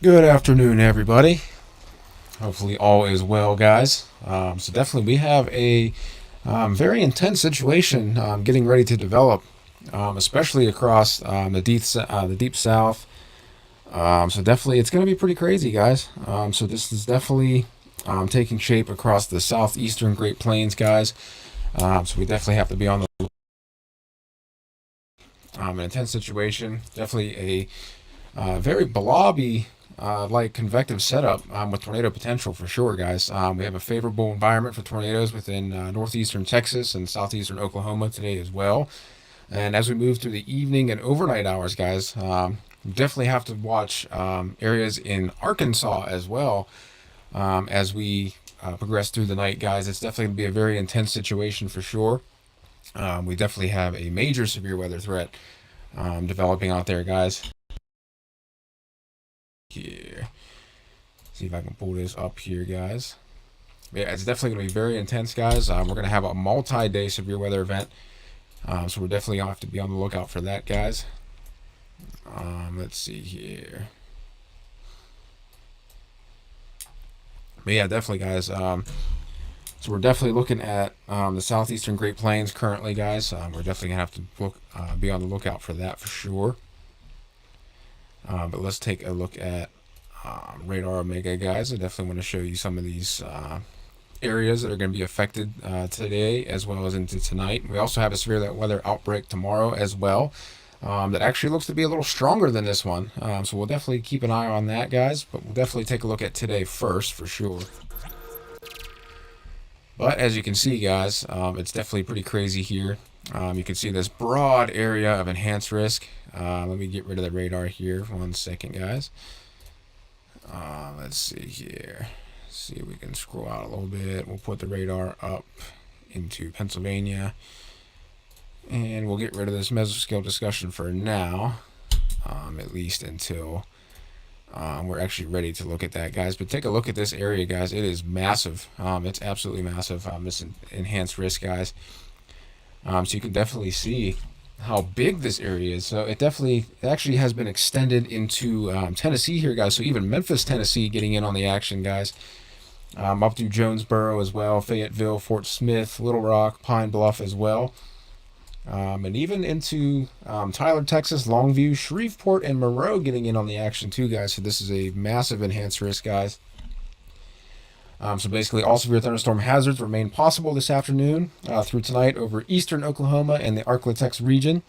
Good afternoon, everybody. Hopefully, all is well, guys. So, definitely, we have a very intense situation getting ready to develop, especially across the deep south. So, definitely, it's going to be pretty crazy, guys. So, this is definitely taking shape across the southeastern Great Plains, guys. So, we definitely have to be on the an intense situation. Definitely very blobby like convective setup with tornado potential for sure, guys. We have a favorable environment for tornadoes within northeastern Texas and southeastern Oklahoma today as well. And as we move through the evening and overnight hours, guys, you definitely have to watch areas in Arkansas as well as we progress through the night, guys. It's definitely going to be a very intense situation for sure. We definitely have a major severe weather threat developing out there, guys. Here. See if I can pull this up here, guys. Yeah, it's definitely going to be very intense, guys. We're going to have a multi-day severe weather event. So we're definitely going to have to be on the lookout for that, guys. Let's see here. But yeah, definitely, guys. So we're definitely looking at the southeastern Great Plains currently, guys. We're definitely going to have to be on the lookout for that for sure. But let's take a look at Radar Omega, guys. I definitely want to show you some of these areas that are going to be affected today as well as into tonight. We also have a severe weather outbreak tomorrow as well that actually looks to be a little stronger than this one. So we'll definitely keep an eye on that, guys. But we'll definitely take a look at today first for sure. But as you can see, guys, it's definitely pretty crazy here. You can see this broad area of enhanced risk. Let me get rid of the radar here for 1 second, guys. Let's see here. See if we can scroll out a little bit. We'll put the radar up into Pennsylvania. And we'll get rid of this mesoscale discussion for now. At least until we're actually ready to look at that, guys. But take a look at this area, guys. It is massive. It's absolutely massive. This enhanced risk, guys. So you can definitely see how big this area is. So it actually has been extended into Tennessee here, guys. So even Memphis, Tennessee getting in on the action, guys. Up through Jonesboro as well, Fayetteville, Fort Smith, Little Rock, Pine Bluff as well. And even into Tyler, Texas, Longview, Shreveport, and Monroe getting in on the action too, guys. So this is a massive enhanced risk, guys. So basically, all severe thunderstorm hazards remain possible this afternoon through tonight over eastern Oklahoma and the Arklatex region,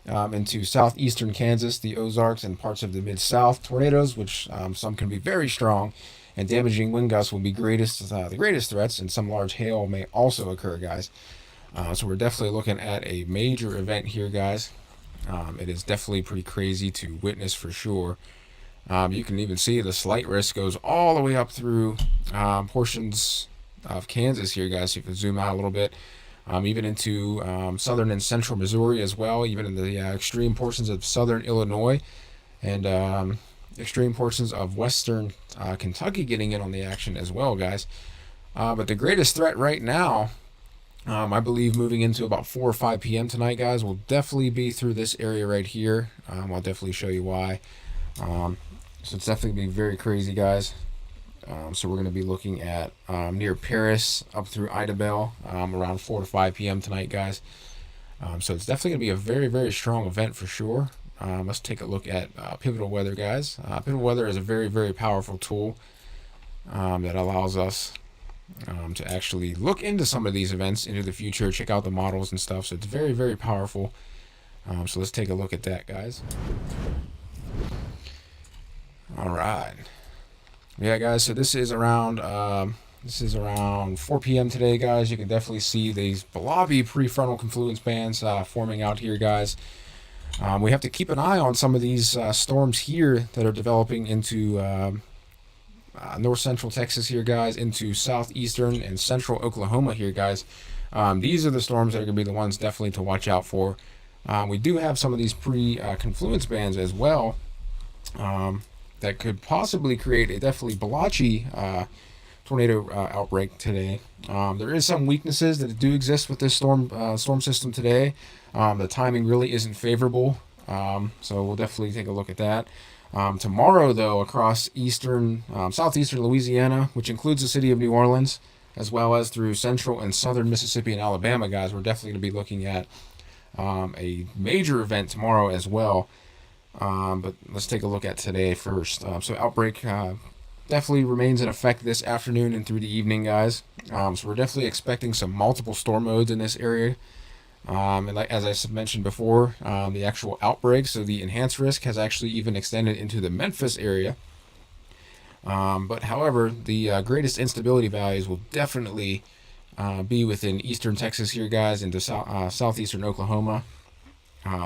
into southeastern Kansas, the Ozarks, and parts of the Mid-South. Tornadoes, which some can be very strong, and damaging wind gusts will be the greatest threats, and some large hail may also occur, guys. So we're definitely looking at a major event here, guys. It is definitely pretty crazy to witness for sure. You can even see the slight risk goes all the way up through portions of Kansas here, guys. So you can zoom out a little bit, even into southern and central Missouri as well, even in the extreme portions of southern Illinois and extreme portions of western Kentucky getting in on the action as well, guys. But the greatest threat right now, I believe moving into about 4 or 5 p.m. tonight, guys, will definitely be through this area right here. I'll definitely show you why. So it's definitely going to be very crazy, guys. So we're going to be looking at near Paris up through Idabel around 4 to 5 p.m. tonight, guys. So it's definitely going to be a very, very strong event for sure. Let's take a look at pivotal weather, guys. Pivotal weather is a very, very powerful tool that allows us to actually look into some of these events into the future, check out the models and stuff. So it's very, very powerful. So let's take a look at that, guys. All right. Yeah, guys. So this is around 4 p.m. today, guys. You can definitely see these blobby prefrontal confluence bands forming out here, guys. We have to keep an eye on some of these storms here that are developing into north central Texas here, guys, into southeastern and central Oklahoma here, guys. These are the storms that are going to be the ones definitely to watch out for. We do have some of these confluence bands as well that could possibly create a definitely blotchy tornado outbreak today. There is some weaknesses that do exist with this storm system today. The timing really isn't favorable, so we'll definitely take a look at that. Tomorrow, though, across southeastern Louisiana, which includes the city of New Orleans, as well as through central and southern Mississippi and Alabama, guys, we're definitely going to be looking at a major event tomorrow as well. But let's take a look at today first. So outbreak definitely remains in effect this afternoon and through the evening, guys. So we're definitely expecting some multiple storm modes in this area. And like as I mentioned before, the actual outbreak, so the enhanced risk has actually even extended into the Memphis area. But however, the greatest instability values will definitely be within eastern Texas here, guys, into southeastern Oklahoma.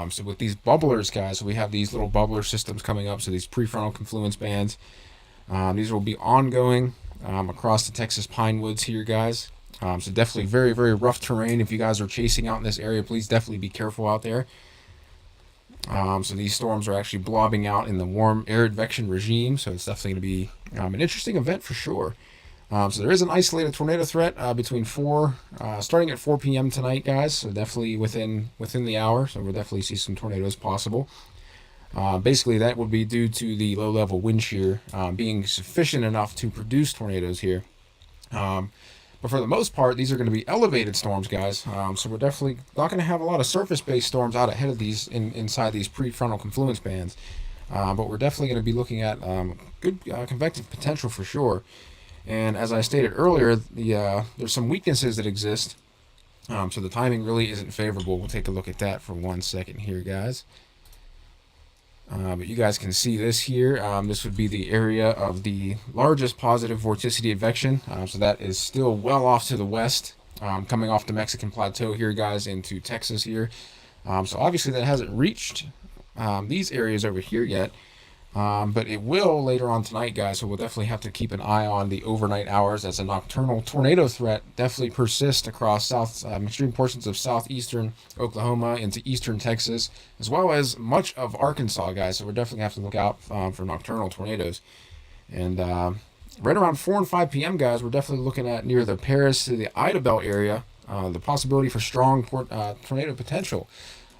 So with these bubblers, guys, so we have these little bubbler systems coming up, so these prefrontal confluence bands. These will be ongoing across the Texas pine woods here, guys. So definitely very, very rough terrain. If you guys are chasing out in this area, please definitely be careful out there. So these storms are actually blobbing out in the warm air advection regime, so it's definitely going to be an interesting event for sure. So there is an isolated tornado threat starting at 4 p.m. tonight, guys. So definitely within the hour. So we'll definitely see some tornadoes possible. Basically, that would be due to the low-level wind shear being sufficient enough to produce tornadoes here. But for the most part, these are going to be elevated storms, guys. So we're definitely not going to have a lot of surface-based storms out ahead of these inside these prefrontal confluence bands. But we're definitely going to be looking at good convective potential for sure. And as I stated earlier, there's some weaknesses that exist. So the timing really isn't favorable. We'll take a look at that for 1 second here, guys. But you guys can see this here. This would be the area of the largest positive vorticity advection. So that is still well off to the west, coming off the Mexican plateau here, guys, into Texas here. So obviously that hasn't reached these areas over here yet. But it will later on tonight, guys, so we'll definitely have to keep an eye on the overnight hours as a nocturnal tornado threat definitely persists across extreme portions of southeastern Oklahoma into eastern Texas, as well as much of Arkansas, guys, so we're definitely have to look out for nocturnal tornadoes. And right around 4 and 5 p.m., guys, we're definitely looking at near the Paris to the Idabel area, the possibility for strong tornado potential.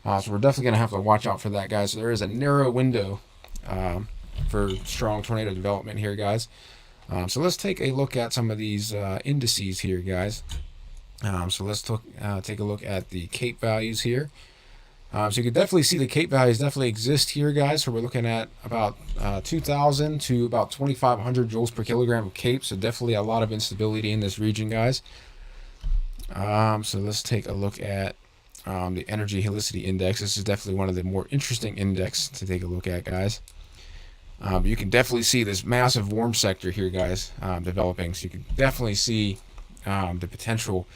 So we're definitely going to have to watch out for that, guys. So there is a narrow window for strong tornado development here, guys. So let's take a look at some of these indices here, guys. So let's take a look at the CAPE values here. So you can definitely see the CAPE values definitely exist here, guys. So we're looking at about 2,000 to about 2,500 joules per kilogram of CAPE. So definitely a lot of instability in this region, guys. So let's take a look at the energy helicity index. This is definitely one of the more interesting index to take a look at, guys. You can definitely see this massive warm sector here, guys, developing. So you can definitely see the potential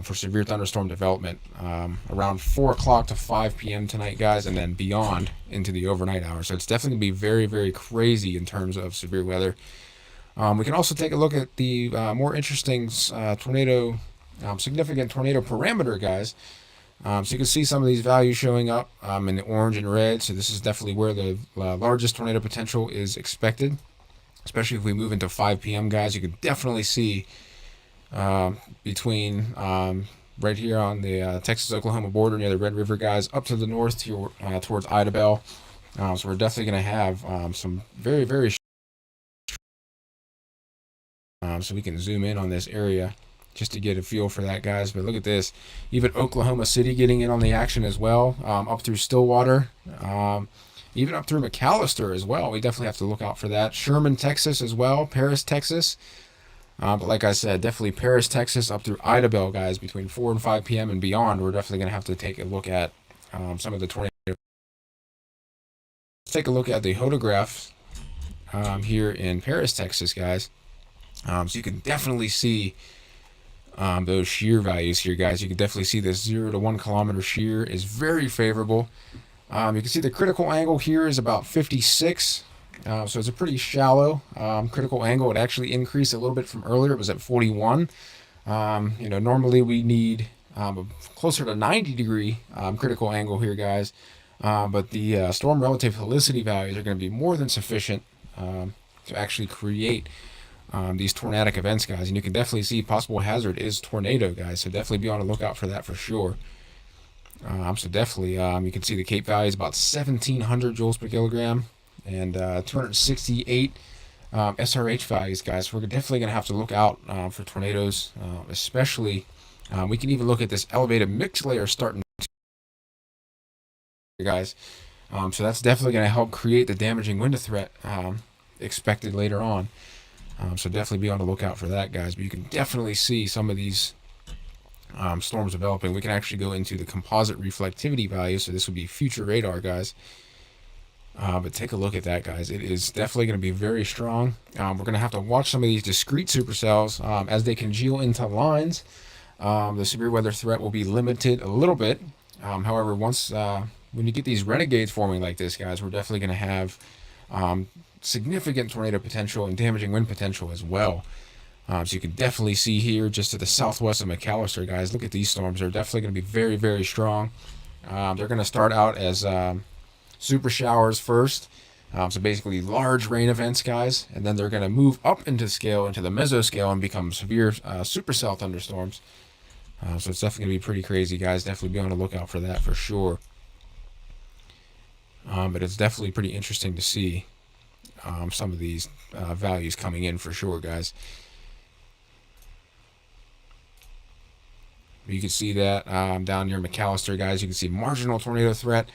for severe thunderstorm development around 4 o'clock to 5 p.m. tonight, guys, and then beyond into the overnight hours. So it's definitely going to be very, very crazy in terms of severe weather. We can also take a look at the more interesting significant tornado parameter, guys. So you can see some of these values showing up in the orange and red. So this is definitely where the largest tornado potential is expected, especially if we move into 5 p.m., guys. You can definitely see between right here on the Texas-Oklahoma border near the Red River, guys, up to the north towards Idabel. So we're definitely going to have some very, very so we can zoom in on this area just to get a feel for that, guys. But look at this. Even Oklahoma City getting in on the action as well, up through Stillwater, even up through McAllister as well. We definitely have to look out for that. Sherman, Texas as well, Paris, Texas. But like I said, definitely Paris, Texas, up through Idabel, guys, between 4 and 5 p.m. and beyond. We're definitely going to have to take a look at some of the tornadoes. Let's take a look at the photographs here in Paris, Texas, guys. So you can definitely see those shear values here, guys. You can definitely see this 0 to 1 kilometer shear is very favorable. You can see the critical angle here is about 56. So it's a pretty shallow critical angle. It actually increased a little bit from earlier. It was at 41. Normally we need closer to 90-degree critical angle here, guys. But the storm relative helicity values are going to be more than sufficient to actually create these tornadic events, guys. And you can definitely see possible hazard is tornado, guys. So definitely be on the lookout for that for sure. So definitely you can see the CAPE value is about 1,700 joules per kilogram. and 268 SRH values, guys. We're definitely going to have to look out for tornadoes, especially. We can even look at this elevated mixed layer starting, guys. So that's definitely going to help create the damaging wind threat expected later on. So definitely be on the lookout for that, guys. But you can definitely see some of these storms developing. We can actually go into the composite reflectivity value. So this would be future radar, guys. But take a look at that, guys. It is definitely going to be very strong. We're going to have to watch some of these discrete supercells as they congeal into lines. The severe weather threat will be limited a little bit. However, once when you get these renegades forming like this, guys, we're definitely going to have significant tornado potential and damaging wind potential as well. So you can definitely see here just to the southwest of McAllister, guys. Look at these storms. They're definitely going to be very, very strong. They're going to start out as super showers first. So basically large rain events, guys. And then they're going to move up into scale, into the mesoscale, and become severe supercell thunderstorms. So it's definitely going to be pretty crazy, guys. Definitely be on the lookout for that for sure. But it's definitely pretty interesting to see some of these values coming in for sure, guys. You can see that down near McAllister, guys. You can see marginal tornado threat.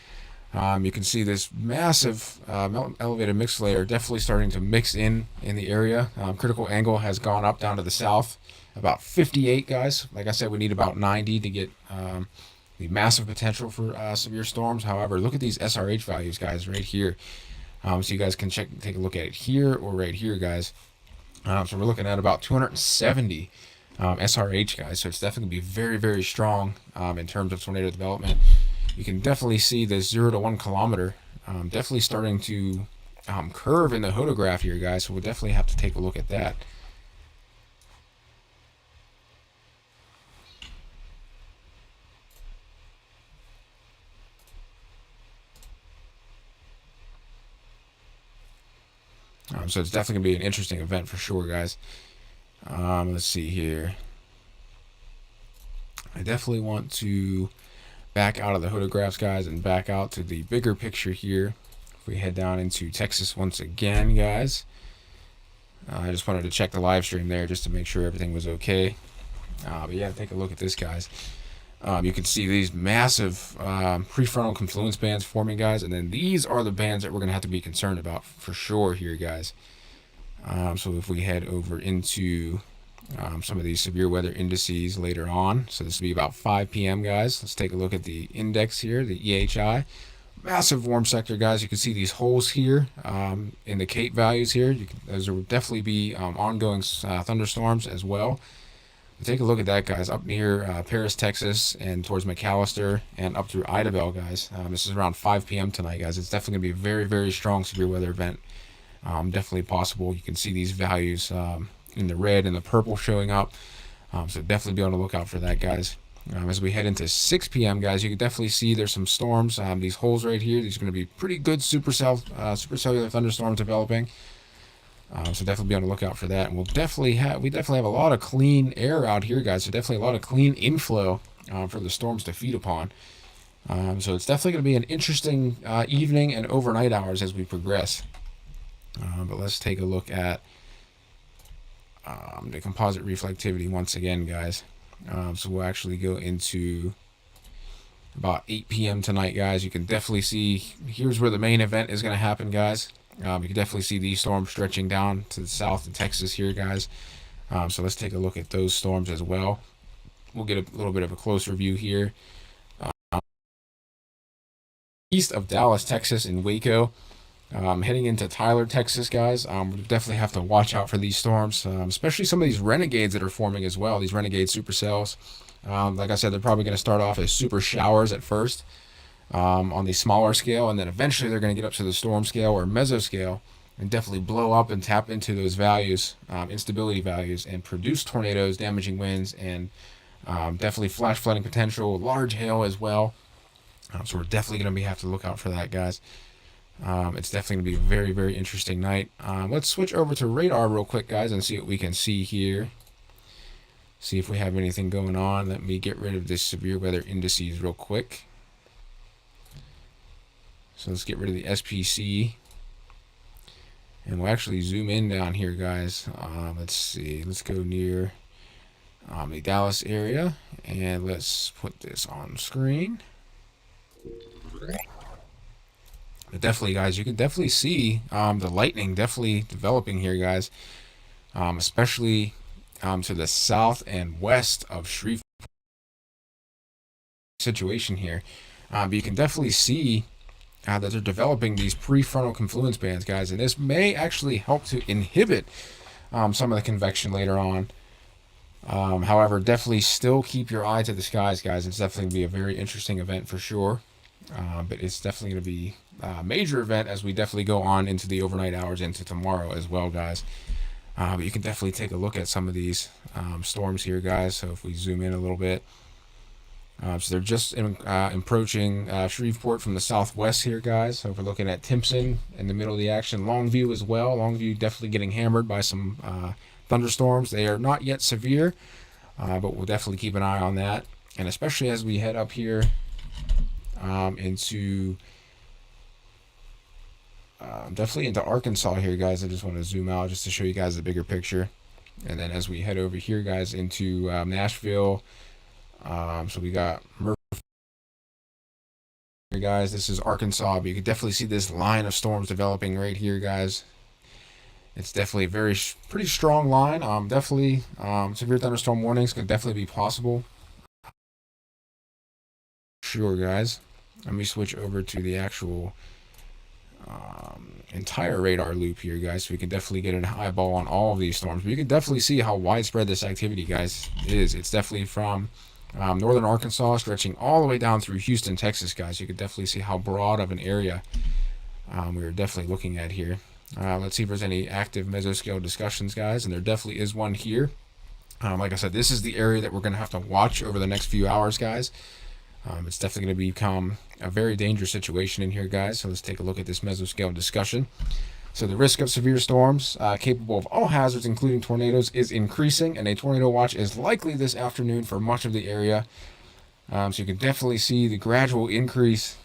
You can see this massive elevated mixed layer definitely starting to mix in the area. Critical angle has gone up down to the south, about 58, guys. Like I said, we need about 90 to get the massive potential for severe storms. However, look at these SRH values, guys, right here. So you guys can take a look at it here or right here, guys. So we're looking at about 270 SRH, guys. So it's definitely going to be very, very strong in terms of tornado development. You can definitely see the 0 to 1 kilometer definitely starting to curve in the photograph here, guys. So we'll definitely have to take a look at that. So it's definitely going to be an interesting event for sure, guys. Let's see here. I definitely want to back out of the photographs, guys, and back out to the bigger picture here. If we head down into Texas once again, guys. I just wanted to check the live stream there just to make sure everything was okay. But yeah, take a look at this, guys. You can see these massive prefrontal confluence bands forming, guys, and then these are the bands that we're going to have to be concerned about for sure here, guys. So if we head over into some of these severe weather indices later on, so this will be about 5 p.m., guys. Let's take a look at the index here, the EHI. Massive warm sector, guys. You can see these holes here in the Cape values here. Those will definitely be ongoing thunderstorms as well. Take a look at that, guys, up near Paris, Texas, and towards McAllister, and up through Idabel, guys. This is around 5 p.m. tonight, guys. It's definitely going to be a very, very strong severe weather event. Definitely possible. You can see these values in the red and the purple showing up. So definitely be on the lookout for that, guys. As we head into 6 p.m., guys, you can definitely see there's some storms. These holes right here, these are going to be pretty good supercellular thunderstorms developing. So definitely be on the lookout for that. And we definitely have a lot of clean air out here, guys. So definitely a lot of clean inflow for the storms to feed upon. So it's definitely going to be an interesting evening and overnight hours as we progress. But let's take a look at the composite reflectivity once again, guys. So we'll actually go into about 8 p.m. tonight, guys. You can definitely see here's where the main event is going to happen, guys. You can definitely see these storms stretching down to the south of Texas here, guys. So let's take a look at those storms as well. We'll get a little bit of a closer view here. East of Dallas, Texas, in Waco. Heading into Tyler, Texas, guys. We definitely have to watch out for these storms, especially some of these renegades that are forming as well, these renegade supercells. Like I said, they're probably going to start off as super showers at first. On the smaller scale, and then eventually they're going to get up to the storm scale or mesoscale and definitely blow up and tap into those values, instability values, and produce tornadoes, damaging winds, and definitely flash flooding potential, large hail as well. So we're definitely going to have to look out for that, guys. It's definitely going to be a very, very interesting night. Let's switch over to radar real quick, guys, and see what we can see here. See if we have anything going on. Let me get rid of this severe weather indices real quick. So let's get rid of the SPC. And we'll actually zoom in down here, guys. Let's see. Let's go near the Dallas area, and let's put this on screen. But definitely, guys, you can definitely see the lightning definitely developing here, guys. Especially to the south and west of Shreveport situation here. But you can definitely see that they're developing these prefrontal confluence bands, guys, and this may actually help to inhibit some of the convection later on. However, definitely still keep your eye to the skies, guys. It's definitely going to be a very interesting event for sure. But it's definitely going to be a major event as we definitely go on into the overnight hours into tomorrow as well, guys. But you can definitely take a look at some of these storms here, guys. So if we zoom in a little bit. So they're just approaching Shreveport from the southwest here, guys. So if we're looking at Timpson in the middle of the action, Longview as well. Longview definitely getting hammered by some thunderstorms. They are not yet severe, but we'll definitely keep an eye on that. And especially as we head up here into definitely into Arkansas here, guys. I just want to zoom out just to show you guys the bigger picture. And then as we head over here, guys, into Nashville. So we got Murphy here, guys. This is Arkansas, but you can definitely see this line of storms developing right here, guys. It's definitely a pretty strong line. Definitely severe thunderstorm warnings could definitely be possible. Sure, guys. Let me switch over to the actual entire radar loop here, guys, so we can definitely get an eyeball on all of these storms. But you can definitely see how widespread this activity, guys, is. It's definitely from northern Arkansas stretching all the way down through Houston, Texas, guys. You can definitely see how broad of an area we're definitely looking at here. Let's see if there's any active mesoscale discussions, guys, and there definitely is one here. Like I said, this is the area that we're going to have to watch over the next few hours, guys. It's definitely going to become a very dangerous situation in here, guys. So let's take a look at this mesoscale discussion. So the risk of severe storms capable of all hazards, including tornadoes, is increasing, and a tornado watch is likely this afternoon for much of the area. So you can definitely see the gradual increase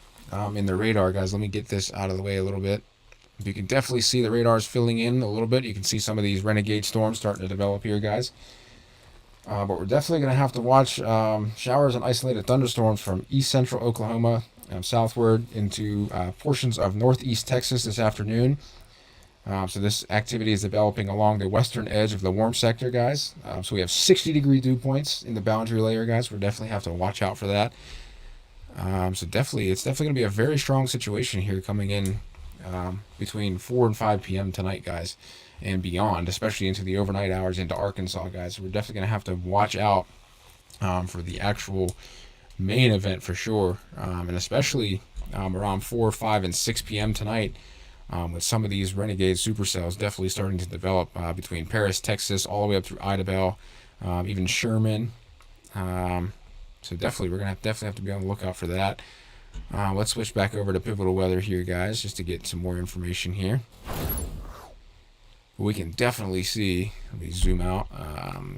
in the radar, guys. Let me get this out of the way a little bit. You can definitely see the radars filling in a little bit. You can see some of these renegade storms starting to develop here, guys. But we're definitely going to have to watch showers and isolated thunderstorms from east central Oklahoma southward into portions of northeast Texas this afternoon. So this activity is developing along the western edge of the warm sector, guys. So we have 60-degree dew points in the boundary layer, guys. We'll definitely have to watch out for that. So definitely, it's definitely going to be a very strong situation here coming in between 4 and 5 p.m. tonight, guys, and beyond, especially into the overnight hours into Arkansas, guys. So we're definitely going to have to watch out for the actual main event for sure, and especially around 4, 5, and 6 p.m. tonight. With some of these renegade supercells definitely starting to develop between Paris, Texas, all the way up through Idabel, even Sherman. So definitely, we're gonna definitely have to be on the lookout for that. Let's switch back over to pivotal weather here, guys, just to get some more information here. We can definitely see. Let me zoom out.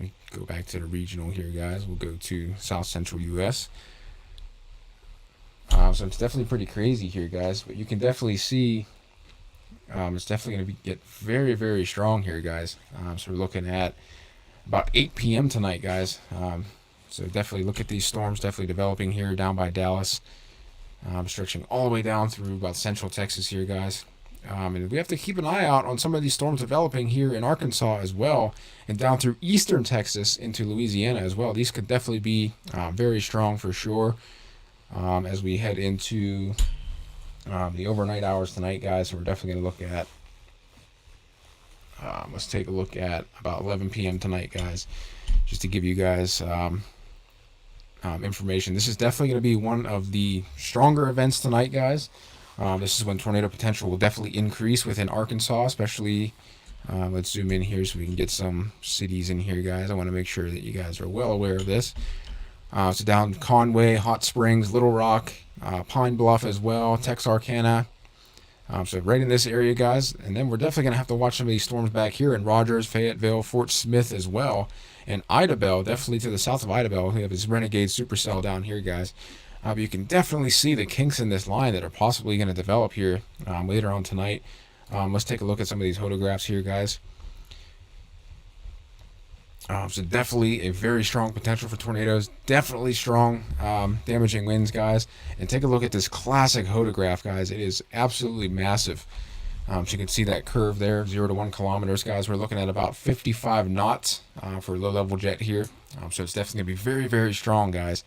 We go back to the regional here, guys. We'll go to South Central U.S. So it's definitely pretty crazy here, guys. But you can definitely see. It's definitely going to get very, very strong here, guys. So we're looking at about 8 p.m. tonight, guys. So definitely look at these storms definitely developing here down by Dallas, stretching all the way down through about central Texas here, guys. And we have to keep an eye out on some of these storms developing here in Arkansas as well, and down through eastern Texas into Louisiana as well. These could definitely be very strong for sure as we head into the overnight hours tonight, guys. So we're definitely going to look at let's take a look at about 11 p.m. tonight, guys, just to give you guys information. This is definitely going to be one of the stronger events tonight, guys. This is when tornado potential will definitely increase within Arkansas, especially. Let's zoom in here so we can get some cities in here, guys. I want to make sure that you guys are well aware of this. So down Conway, Hot Springs, Little Rock, Pine Bluff as well, Texarkana. So right in this area, guys. And then we're definitely going to have to watch some of these storms back here in Rogers, Fayetteville, Fort Smith as well. And Idabel, definitely to the south of Idabel. We have this renegade supercell down here, guys. But you can definitely see the kinks in this line that are possibly going to develop here later on tonight. Let's take a look at some of these photographs here, guys. So definitely a very strong potential for tornadoes. Definitely strong damaging winds, guys. And take a look at this classic photograph, guys. It is absolutely massive. So you can see that curve there, 0 to 1 kilometers, guys. We're looking at about 55 knots for low-level jet here. So it's definitely going to be very, very strong, guys.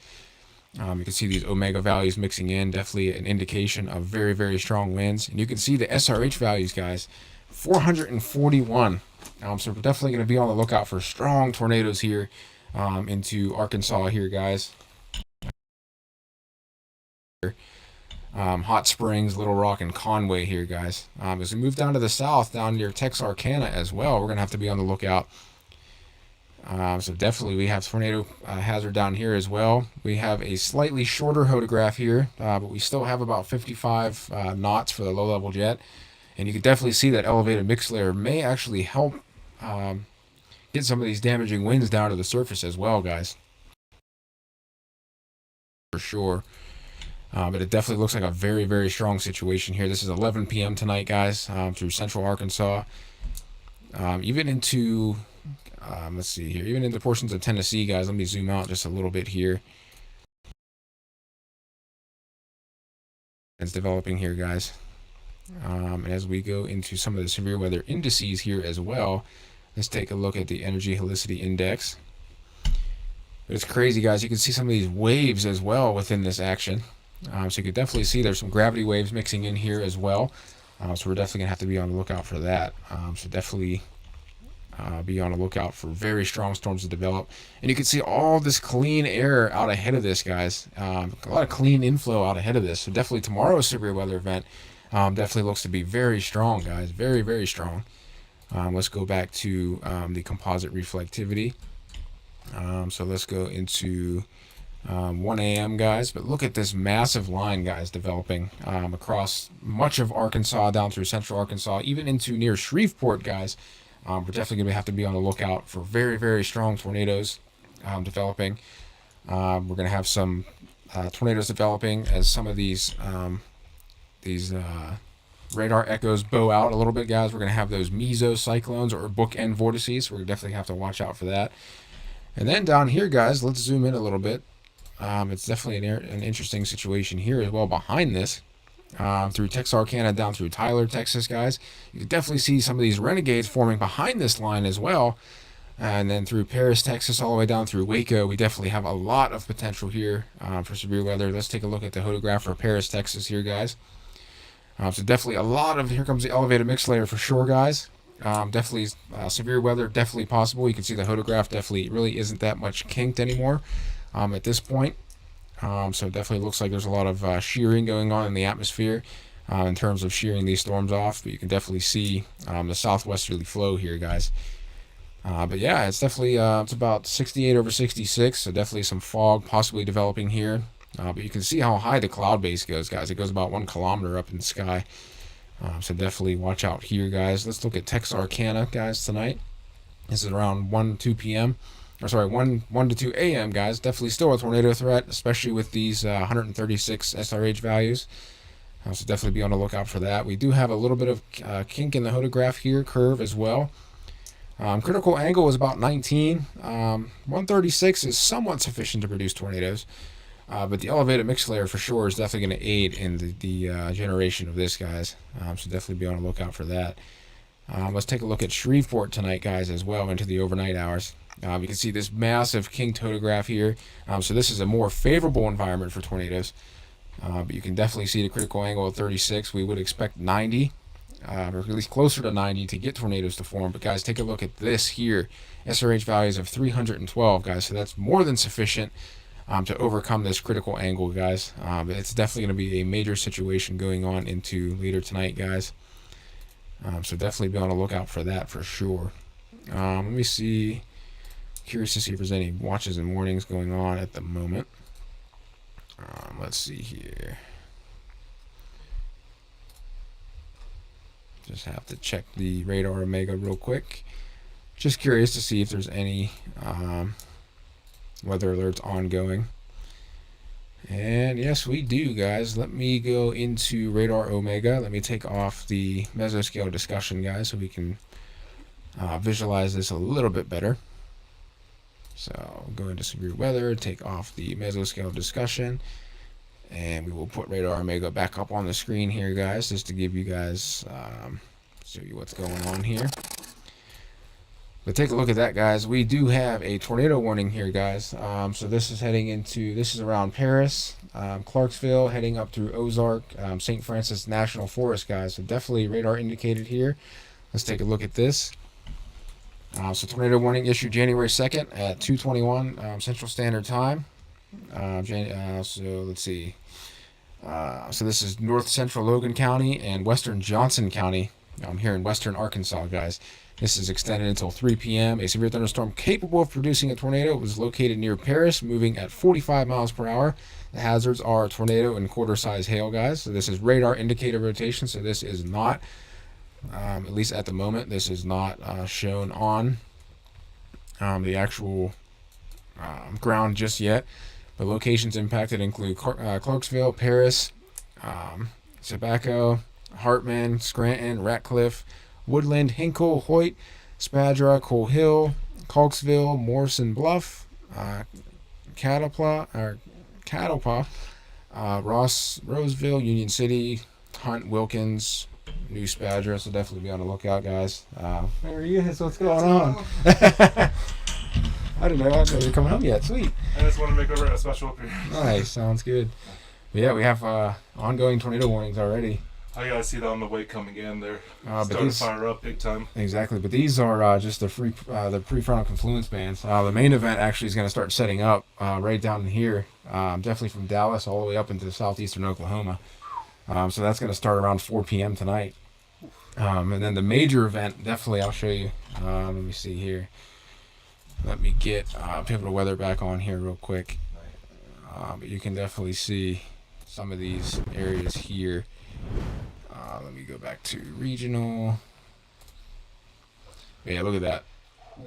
You can see these omega values mixing in, definitely an indication of very, very strong winds. And you can see the SRH values, guys, 441. So we're definitely going to be on the lookout for strong tornadoes here into Arkansas here, guys. Hot Springs, Little Rock, and Conway here, guys. As we move down to the south, down near Texarkana as well, we're going to have to be on the lookout. So definitely we have tornado hazard down here as well. We have a slightly shorter photograph here, but we still have about 55 knots for the low-level jet. And you can definitely see that elevated mix layer may actually help get some of these damaging winds down to the surface as well, guys. For sure. But it definitely looks like a very, very strong situation here. This is 11 p.m. tonight, guys, through central Arkansas. Even into, let's see here, even into portions of Tennessee, guys. Let me zoom out just a little bit here. It's developing here, guys. And as we go into some of the severe weather indices here as well, let's take a look at the energy helicity index. But it's crazy, guys. You can see some of these waves as well within this action. So you can definitely see there's some gravity waves mixing in here as well. So we're definitely going to have to be on the lookout for that. So definitely be on the lookout for very strong storms to develop. And you can see all this clean air out ahead of this, guys. A lot of clean inflow out ahead of this. So definitely tomorrow's severe weather event definitely looks to be very strong, guys. Very, very strong. Let's go back to the composite reflectivity. So let's go into 1 a.m., guys. But look at this massive line, guys, developing across much of Arkansas, down through central Arkansas, even into near Shreveport, guys. We're definitely going to have to be on the lookout for very, very strong tornadoes developing. We're going to have some tornadoes developing as some of these radar echoes bow out a little bit, guys. We're going to have those mesocyclones or bookend vortices. We're definitely have to watch out for that. And then down here, guys, let's zoom in a little bit. It's definitely an interesting situation here as well behind this. Through Texarkana down through Tyler, Texas, guys. You can definitely see some of these renegades forming behind this line as well. And then through Paris, Texas, all the way down through Waco, we definitely have a lot of potential here for severe weather. Let's take a look at the photograph for Paris, Texas here, guys. So definitely a lot of, here comes the elevated mix layer for sure, guys. Definitely severe weather, definitely possible. You can see the photograph definitely really isn't that much kinked anymore at this point. So it definitely looks like there's a lot of shearing going on in the atmosphere in terms of shearing these storms off. But you can definitely see the southwesterly flow here, guys. But yeah, it's definitely it's about 68 over 66, so definitely some fog possibly developing here. But you can see how high the cloud base goes, guys. It goes about 1 kilometer up in the sky. So definitely watch out here, guys. Let's look at Texarkana, guys, tonight. This is around 1 p.m. Or sorry, 1 to 2 a.m., guys. Definitely still a tornado threat, especially with these 136 SRH values. So definitely be on the lookout for that. We do have a little bit of kink in the photograph here, curve as well. Critical angle is about 19. 136 is somewhat sufficient to produce tornadoes. But the elevated mix layer for sure is definitely going to aid in the generation of this, guys. So definitely be on the lookout for that. Let's take a look at Shreveport tonight, guys, as well into the overnight hours. You can see this massive kinked photograph here. So this is a more favorable environment for tornadoes. But you can definitely see the critical angle at 36. We would expect 90, or at least closer to 90 to get tornadoes to form. But guys, take a look at this here. SRH values of 312, guys. So that's more than sufficient to overcome this critical angle, guys. It's definitely going to be a major situation going on into later tonight, guys. So definitely be on the lookout for that for sure. Let me see. Curious to see if there's any watches and warnings going on at the moment. Let's see here. Just have to check the radar omega real quick. Just curious to see if there's any weather alerts ongoing. And yes, we do, guys. Let me go into radar omega. Let me take off the mesoscale discussion, guys, so we can visualize this a little bit better. So go into severe weather, take off the mesoscale discussion, and we will put radar omega back up on the screen here, guys, just to give you guys, show you what's going on here. But take a look at that, guys. We do have a tornado warning here, guys. So this is this is around Paris, Clarksville, heading up through Ozark, St. Francis National Forest, guys. So definitely radar indicated here. Let's take a look at this. So tornado warning issued January 2nd at 2:21 Central Standard Time. So let's see. So this is north central Logan County and western Johnson County. Here in western Arkansas, guys. This is extended until 3 p.m. A severe thunderstorm capable of producing a tornado was located near Paris, moving at 45 miles per hour. The hazards are tornado and quarter-size hail, guys. So this is radar indicator rotation. So this is not, at least at the moment, this is not shown on the actual ground just yet. The locations impacted include Clarksville, Paris, Tobacco, Hartman, Scranton, Ratcliffe, Woodland, Hinkle, Hoyt, Spadra, Coal Hill, Clarksville, Morrison Bluff, Catalpa, Roseville, Union City, Hunt, Wilkins, New Spadra. So definitely be on the lookout, guys. There he is. What's going on? I didn't know you're coming home yet. Sweet. I just want to make a special appearance. Nice. Sounds good. But yeah, we have ongoing tornado warnings already. I gotta see that on the way coming in. They're starting to fire up big time. Exactly, but these are just the prefrontal confluence bands. The main event actually is going to start setting up right down in here, definitely from Dallas all the way up into southeastern Oklahoma. So that's going to start around 4 p.m. tonight. And then the major event, definitely, I'll show you. Let me see here. Let me get pivotal weather back on here real quick. But you can definitely see some of these areas here. Let me go back to regional. Yeah, look at that.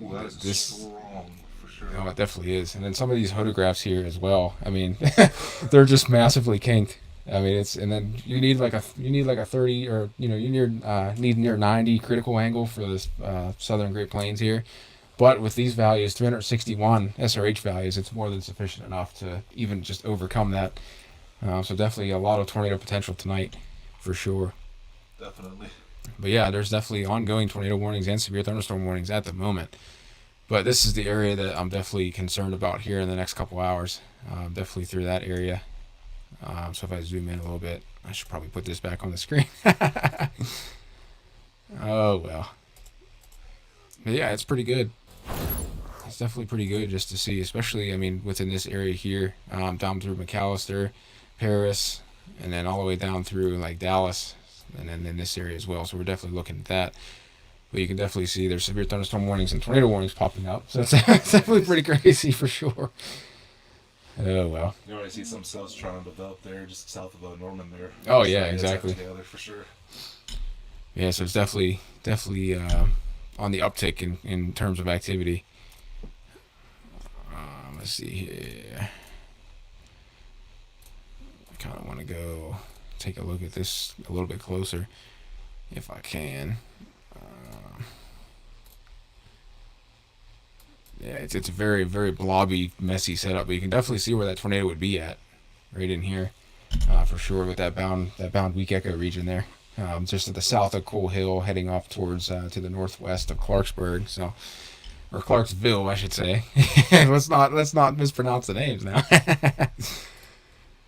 Ooh, that is strong for sure. Oh, it definitely is. And then some of these photographs here as well. I mean, they're just massively kinked. I mean, and then you need like a 30, or you need near 90 critical angle for this southern Great Plains here. But with these values, 361 SRH values, it's more than sufficient enough to even just overcome that. So definitely a lot of tornado potential tonight. For sure. Definitely. But yeah, there's definitely ongoing tornado warnings and severe thunderstorm warnings at the moment. But this is the area that I'm definitely concerned about here in the next couple hours. Definitely through that area. So if I zoom in a little bit, I should probably put this back on the screen. Oh, well. But yeah, it's pretty good. It's definitely pretty good just to see, especially, I mean, within this area here, down through McAllister, Paris, and then all the way down through like Dallas, and then in this area as well. So we're definitely looking at that. But you can definitely see there's severe thunderstorm warnings and tornado warnings popping up. So it's definitely pretty crazy for sure. Oh well. You already see some cells trying to develop there, just south of Norman there. Oh yeah, exactly. Together for sure. Yeah, so it's definitely on the uptick in terms of activity. Let's see here. I kind of want to go take a look at this a little bit closer, if I can. Yeah, it's a very, very blobby, messy setup, but you can definitely see where that tornado would be at, right in here, for sure, with that bound weak echo region there, just at the south of Coal Hill, heading off towards to the northwest of Clarksburg, or Clarksville, I should say. let's not mispronounce the names now.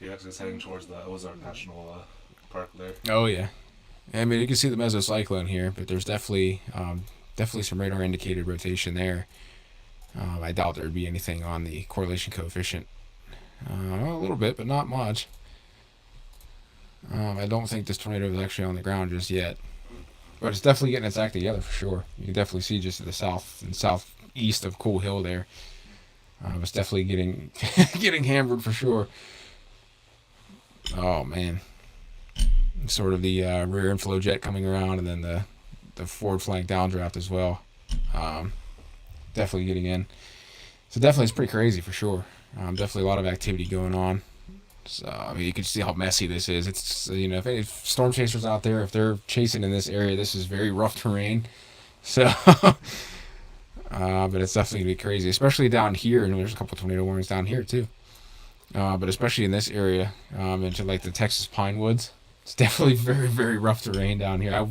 Yeah, it's heading towards the Ozark National Park there. Oh yeah, I mean you can see the mesocyclone here, but there's definitely some radar indicated rotation there. I doubt there'd be anything on the correlation coefficient. A little bit, but not much. I don't think this tornado is actually on the ground just yet, but it's definitely getting its act together for sure. You can definitely see just to the south and southeast of Coal Hill there. It's definitely getting hammered for sure. Oh man, sort of the rear inflow jet coming around, and then the forward flank downdraft as well. Definitely getting in. So definitely it's pretty crazy for sure. Definitely a lot of activity going on. So I mean, you can see how messy this is. It's if any storm chasers out there, if they're chasing in this area, this is very rough terrain. So, but it's definitely gonna be crazy, especially down here. And there's a couple tornado warnings down here too. But especially in this area, into like the Texas pine woods, it's definitely very, very rough terrain down here.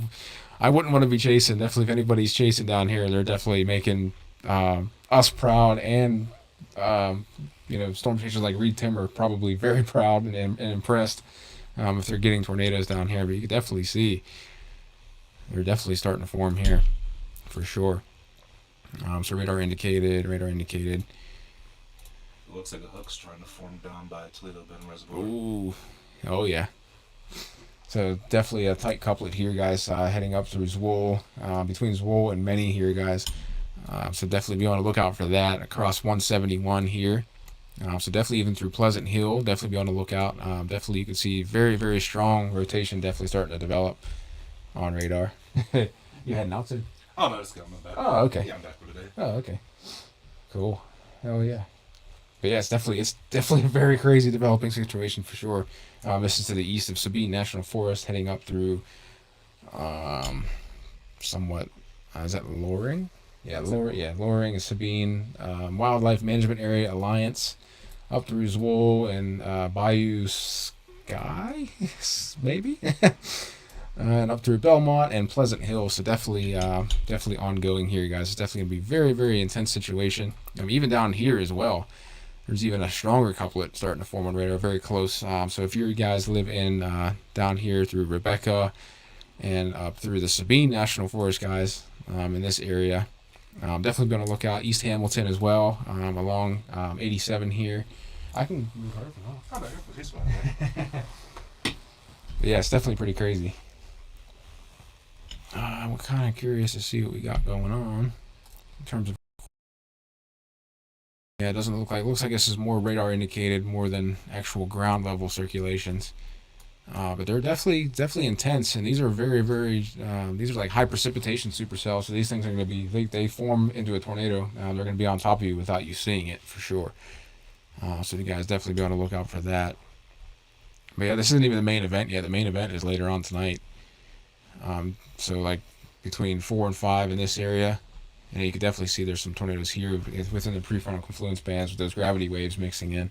I wouldn't want to be chasing. Definitely, if anybody's chasing down here, they're definitely making us proud, and storm chasers like Reed Timmer probably very proud and impressed if they're getting tornadoes down here. But you can definitely see they're definitely starting to form here for sure. So radar indicated. It looks like a hook's trying to form down by Toledo Bend Reservoir. Ooh, oh yeah. So definitely a tight couplet here, guys. Heading up through Zwolle, between Zwolle and Many here, guys. So definitely be on the lookout for that across 171 here. So definitely even through Pleasant Hill, definitely be on the lookout. Definitely you can see very, very strong rotation definitely starting to develop on radar. You heading out to? Oh, no, it's coming back. Oh, okay. Yeah, I'm back for today. Oh, okay. Cool. Hell yeah. But yeah, it's definitely a very crazy developing situation for sure. This is to the east of Sabine National Forest, heading up through somewhat, is that Loring? Yeah, Loring and Sabine Wildlife Management Area Alliance, up through Zwolle and Bayou Sky, maybe, and up through Belmont and Pleasant Hill. So definitely ongoing here, guys. It's definitely gonna be very, very intense situation. Even down here as well. There's even a stronger couplet starting to form on radar, very close. So if you guys live in down here through Rebecca and up through the Sabine National Forest, guys, in this area, definitely be on the lookout. East Hamilton as well, along 87 here. I can move her if not. Oh, no, he's fine. But yeah, it's definitely pretty crazy. I'm kind of curious to see what we got going on in terms of. Yeah, it doesn't look like. It looks like this is more radar indicated more than actual ground level circulations. But they're definitely intense, and these are very, very. These are like high precipitation supercells. So these things are going to be. They form into a tornado. They're going to be on top of you without you seeing it for sure. So you guys definitely be on the lookout for that. But yeah, this isn't even the main event yet. The main event is later on tonight. So like between 4 and 5 in this area. And you can definitely see there's some tornadoes here within the prefrontal confluence bands with those gravity waves mixing in.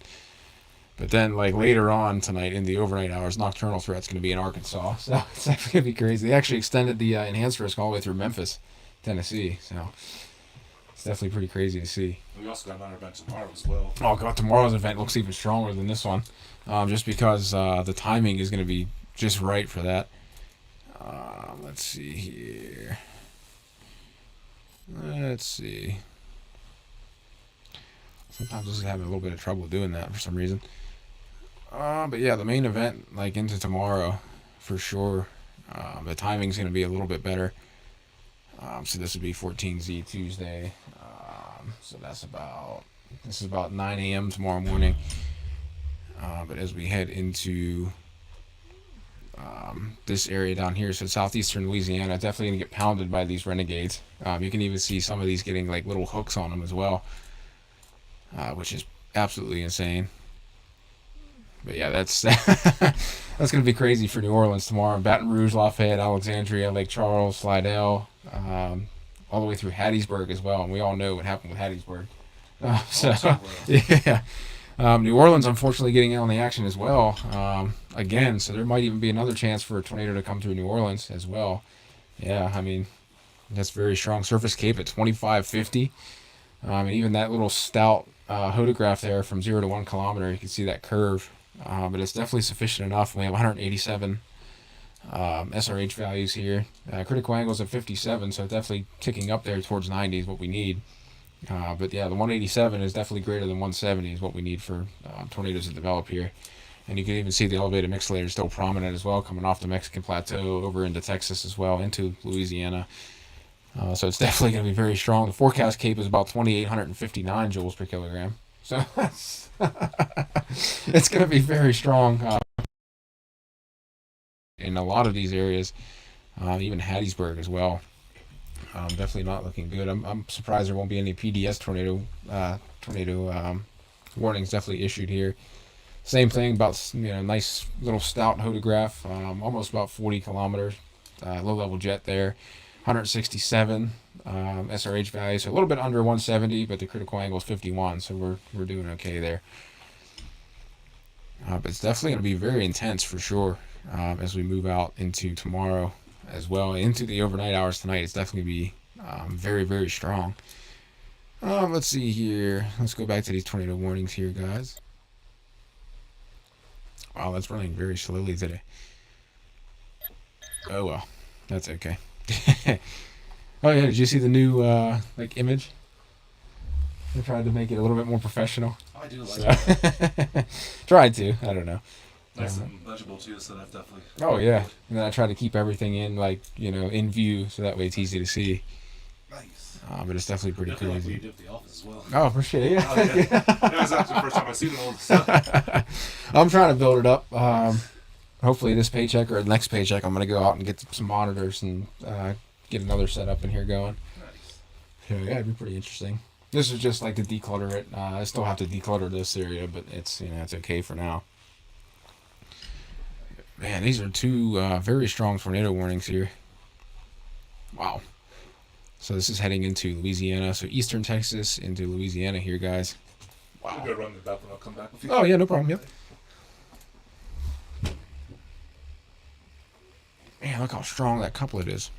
But then, like later on tonight in the overnight hours, nocturnal threat's going to be in Arkansas. So it's actually going to be crazy. They actually extended the enhanced risk all the way through Memphis, Tennessee. So it's definitely pretty crazy to see. We also got another event tomorrow as well. Oh, God, tomorrow's event looks even stronger than this one. Just because the timing is going to be just right for that. Let's see here. Let's see. Sometimes this is having a little bit of trouble doing that for some reason. But yeah, the main event, like into tomorrow, for sure. The timing's going to be a little bit better. So this would be 14Z Tuesday. So this is about 9 a.m. tomorrow morning. But as we head into this area down here, so southeastern Louisiana, definitely gonna get pounded by these renegades. You can even see some of these getting like little hooks on them as well, which is absolutely insane. But yeah, that's that's gonna be crazy for New Orleans tomorrow. Baton Rouge, Lafayette, Alexandria, Lake Charles, Slidell, all the way through Hattiesburg as well. And we all know what happened with Hattiesburg. Yeah. New Orleans, unfortunately, getting in on the action as well again. So there might even be another chance for a tornado to come through New Orleans as well. Yeah, I mean, that's very strong. Surface Cape at 2550. And even that little stout hodograph there from 0 to 1 kilometer, you can see that curve. But it's definitely sufficient enough. We have 187 SRH values here. Critical angles at 57, so definitely ticking up there towards 90 is what we need. But yeah, the 187 is definitely greater than 170 is what we need for tornadoes to develop here. And you can even see the elevated mixed layer is still prominent as well, coming off the Mexican plateau over into Texas as well, into Louisiana. So it's definitely going to be very strong. The forecast Cape is about 2,859 joules per kilogram. So it's going to be very strong in a lot of these areas, even Hattiesburg as well. Definitely not looking good. I'm surprised there won't be any PDS tornado warnings definitely issued here. Same thing, about nice little stout hodograph, almost about 40 kilometers, low level jet there, 167 SRH value, so a little bit under 170, but the critical angle is 51, so we're doing okay there. But it's definitely going to be very intense for sure as we move out into tomorrow as well, into the overnight hours tonight. It's definitely going to be very, very strong. Let's see here. Let's go back to these tornado warnings here, guys. Wow, that's running very slowly today. Oh well, that's okay. Oh yeah, did you see the new image? I tried to make it a little bit more professional. Oh, I do like it. Tried to. I don't know. Nice and legible too, so that definitely. Oh yeah, and then I try to keep everything in in view, so that way it's easy to see. Nice. But it's definitely pretty Definitely like crazy. what you did with the office as well. Oh, for sure, yeah. Oh, yeah. That was actually the first time I seen all this stuff. I'm trying to build it up. Hopefully this paycheck or the next paycheck, I'm gonna go out and get some monitors and get another setup in here going. Nice. So yeah, it'd be pretty interesting. This is just like to declutter it. I still have to declutter this area, but it's it's okay for now. Man, these are two very strong tornado warnings here. Wow. So this is heading into Louisiana. So eastern Texas into Louisiana here, guys. Wow. I'm gonna run the back when I'll come back with you. Oh yeah, no problem. Yep. Man, look how strong that couplet is.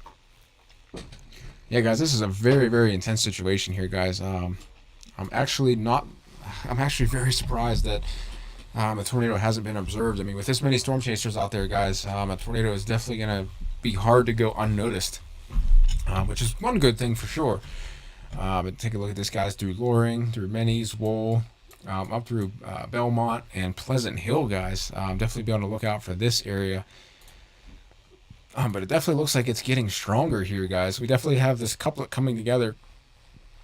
Yeah, guys, this is a very, very intense situation here, guys. I'm actually very surprised that a tornado hasn't been observed. I mean, with this many storm chasers out there, guys, a tornado is definitely going to be hard to go unnoticed, which is one good thing for sure. But take a look at this, guys, through Loring, through Menny's, Wool, up through Belmont and Pleasant Hill, guys. Definitely be on the lookout for this area. But it definitely looks like it's getting stronger here, guys. We definitely have this couplet coming together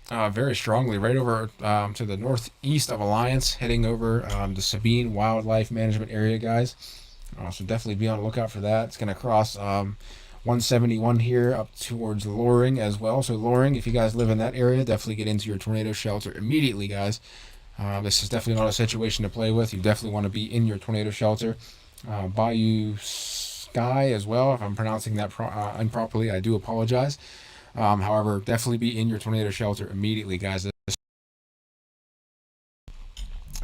very strongly right over to the northeast of Alliance, heading over the Sabine Wildlife Management Area, guys. So definitely be on the lookout for that. It's going to cross 171 here up towards Loring as well. So Loring, if you guys live in that area, definitely get into your tornado shelter immediately, guys. This is definitely not a situation to play with. You definitely want to be in your tornado shelter. Bayou Sky as well. If I'm pronouncing that improperly, I do apologize. However, definitely be in your tornado shelter immediately, guys.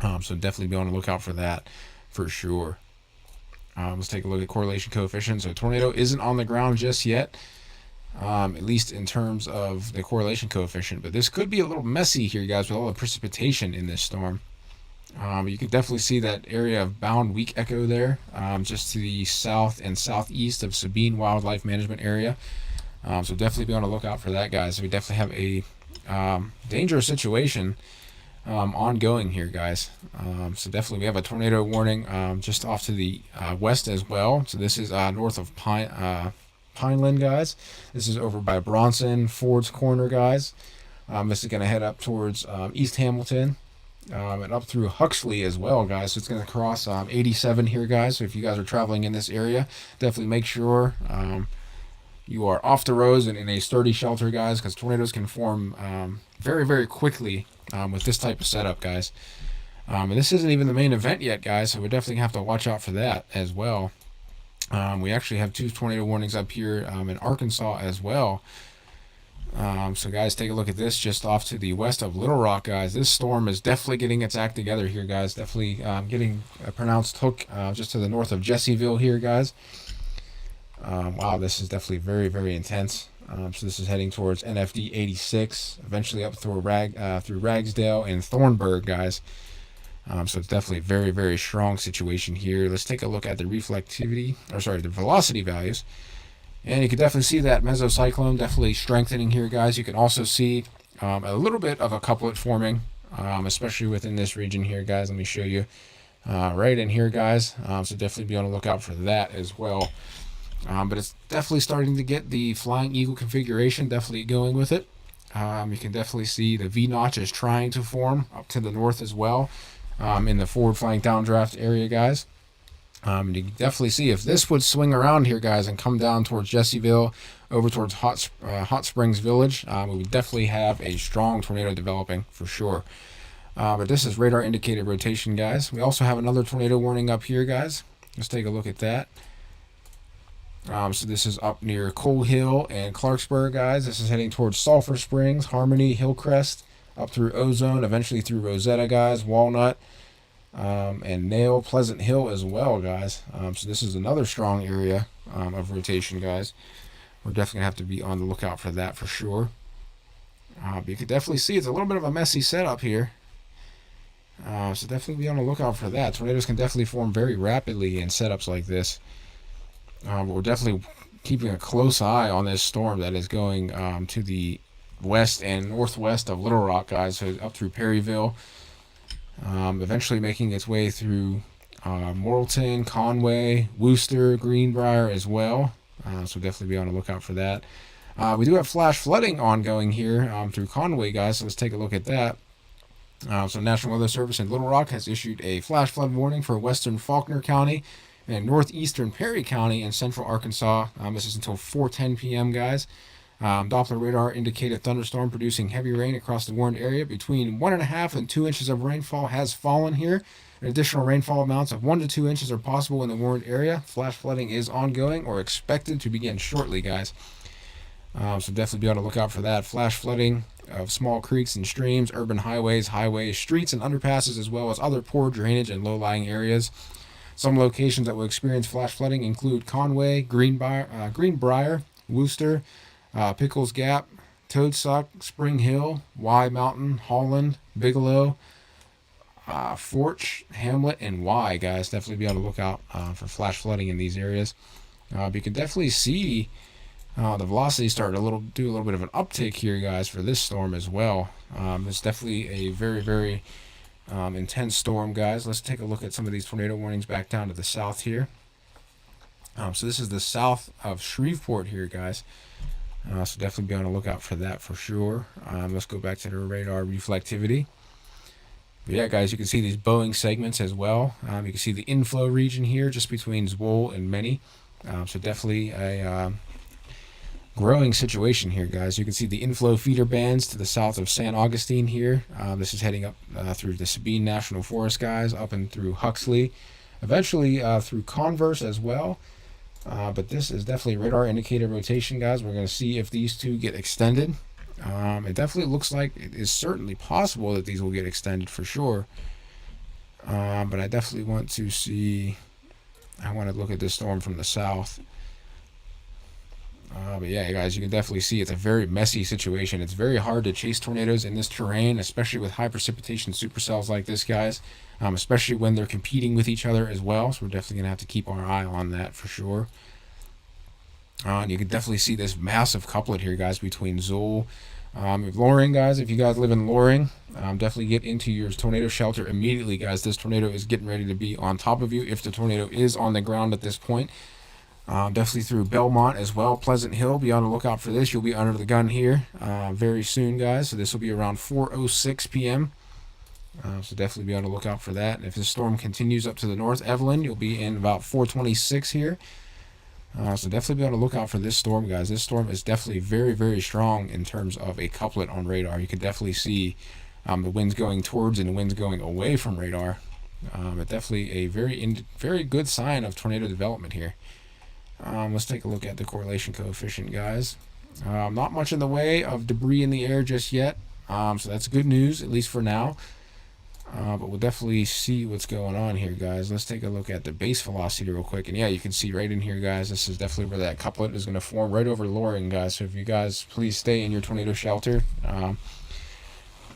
So definitely be on the lookout for that for sure. Let's take a look at correlation coefficient. So tornado isn't on the ground just yet, at least in terms of the correlation coefficient. But this could be a little messy here, guys, with all the precipitation in this storm. You can definitely see that area of bound weak echo there, just to the south and southeast of Sabine Wildlife Management Area. So definitely be on the lookout for that, guys. We definitely have a dangerous situation ongoing here, guys. So definitely we have a tornado warning just off to the west as well. So this is north of Pineland, guys. This is over by Bronson, Ford's Corner, guys. This is going to head up towards East Hamilton. And up through Huxley as well, guys. So it's going to cross 87 here, guys. So if you guys are traveling in this area, definitely make sure you are off the roads and in a sturdy shelter, guys, because tornadoes can form very, very quickly with this type of setup, guys. And this isn't even the main event yet, guys, so we definitely have to watch out for that as well. We actually have 2 tornado warnings up here in Arkansas as well. So guys, take a look at this just off to the west of Little Rock, guys. This storm is definitely getting its act together here, guys. Definitely getting a pronounced hook just to the north of Jesseville here, guys. Wow, this is definitely very, very intense. So this is heading towards NFD 86, eventually up through Ragsdale and Thornburg, guys. So it's definitely a very, very strong situation here. Let's take a look at the the velocity values. And you can definitely see that mesocyclone definitely strengthening here, guys. You can also see a little bit of a couplet forming, especially within this region here, guys. Let me show you right in here, guys. So definitely be on the lookout for that as well. But it's definitely starting to get the Flying Eagle configuration definitely going with it. You can definitely see the V-notch is trying to form up to the north as well in the forward flank downdraft area, guys. You can definitely see if this would swing around here, guys, and come down towards Jesseville, over towards Hot Springs Village, we would definitely have a strong tornado developing for sure. But this is radar indicated rotation, guys. We also have another tornado warning up here, guys. Let's take a look at that. So this is up near Coal Hill and Clarksburg, guys. This is heading towards Sulphur Springs, Harmony, Hillcrest, up through Ozone, eventually through Rosetta, guys, Walnut, and Nail, Pleasant Hill as well, guys. So this is another strong area of rotation, guys. We're definitely going to have to be on the lookout for that for sure. But you can definitely see it's a little bit of a messy setup here. So definitely be on the lookout for that. Tornadoes can definitely form very rapidly in setups like this. But we're definitely keeping a close eye on this storm that is going to the west and northwest of Little Rock, guys, so up through Perryville, eventually making its way through Morrilton, Conway, Wooster, Greenbrier as well. So definitely be on the lookout for that. We do have flash flooding ongoing here through Conway, guys, so let's take a look at that. So National Weather Service in Little Rock has issued a flash flood warning for western Faulkner County and northeastern Perry County in central Arkansas. This is until 4:10 p.m., guys. Doppler radar indicated thunderstorm producing heavy rain across the warned area. Between 1.5 and 2 inches of rainfall has fallen here. Additional rainfall amounts of 1 to 2 inches are possible in the warned area. Flash flooding is ongoing or expected to begin shortly, guys. So definitely be on the lookout for that. Flash flooding of small creeks and streams, urban highways, streets, and underpasses, as well as other poor drainage and low-lying areas. Some locations that will experience flash flooding include Conway, Greenbrier, Wooster, Pickles Gap, Toadsuck, Spring Hill, Y Mountain, Holland, Bigelow, Forch, Hamlet, and Y, guys. Definitely be on the lookout for flash flooding in these areas. You can definitely see the velocity starting to do a little bit of an uptick here, guys, for this storm as well. It's definitely a very, very intense storm, guys. Let's take a look at some of these tornado warnings back down to the south here. So this is the south of Shreveport here, guys. So definitely be on the lookout for that for sure. Let's go back to the radar reflectivity. But yeah, guys, you can see these bowing segments as well. You can see the inflow region here just between Zwolle and Many. So definitely a growing situation here, guys. You can see the inflow feeder bands to the south of San Augustine here. This is heading up through the Sabine National Forest, guys, up and through Huxley, eventually through Converse as well. But this is definitely radar indicated rotation, guys. We're going to see if these two get extended. It definitely looks like it is certainly possible that these will get extended for sure. But I definitely want to see, I want to look at this storm from the south. But yeah, guys, you can definitely see it's a very messy situation. It's very hard to chase tornadoes in this terrain, especially with high precipitation supercells like this, guys, especially when they're competing with each other as well. So we're definitely going to have to keep our eye on that for sure. You can definitely see this massive couplet here, guys, between Zwolle and Loring, guys. If you guys live in Loring, definitely get into your tornado shelter immediately, guys. This tornado is getting ready to be on top of you if the tornado is on the ground at this point. Definitely through Belmont as well, Pleasant Hill. Be on the lookout for this. You'll be under the gun here very soon, guys. So this will be around 4:06 p.m. So definitely be on the lookout for that. And if the storm continues up to the north, Evelyn, you'll be in about 4:26 here. So definitely be on the lookout for this storm, guys. This storm is definitely very, very strong in terms of a couplet on radar. You can definitely see the winds going towards and the winds going away from radar. But definitely a very good sign of tornado development here. Let's take a look at the correlation coefficient, guys. Not much in the way of debris in the air just yet. So that's good news, at least for now. But we'll definitely see what's going on here, guys. Let's take a look at the base velocity real quick. And yeah, you can see right in here, guys, this is definitely where that couplet is going to form right over Loring, guys. So if you guys please stay in your tornado shelter.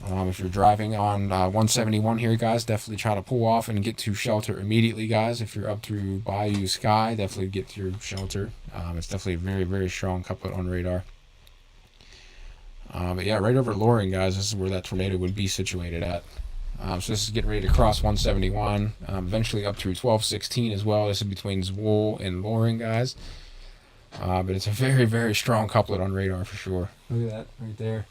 If you're driving on 171 here, guys, definitely try to pull off and get to shelter immediately, guys. If you're up through Bayou Sky, definitely get to your shelter. It's definitely a very, very strong couplet on radar. But yeah, right over Loring, guys, this is where that tornado would be situated at. So this is getting ready to cross 171, eventually up through 1216 as well. This is between Zwolle and Loring, guys. But it's a very, very strong couplet on radar for sure. Look at that right there.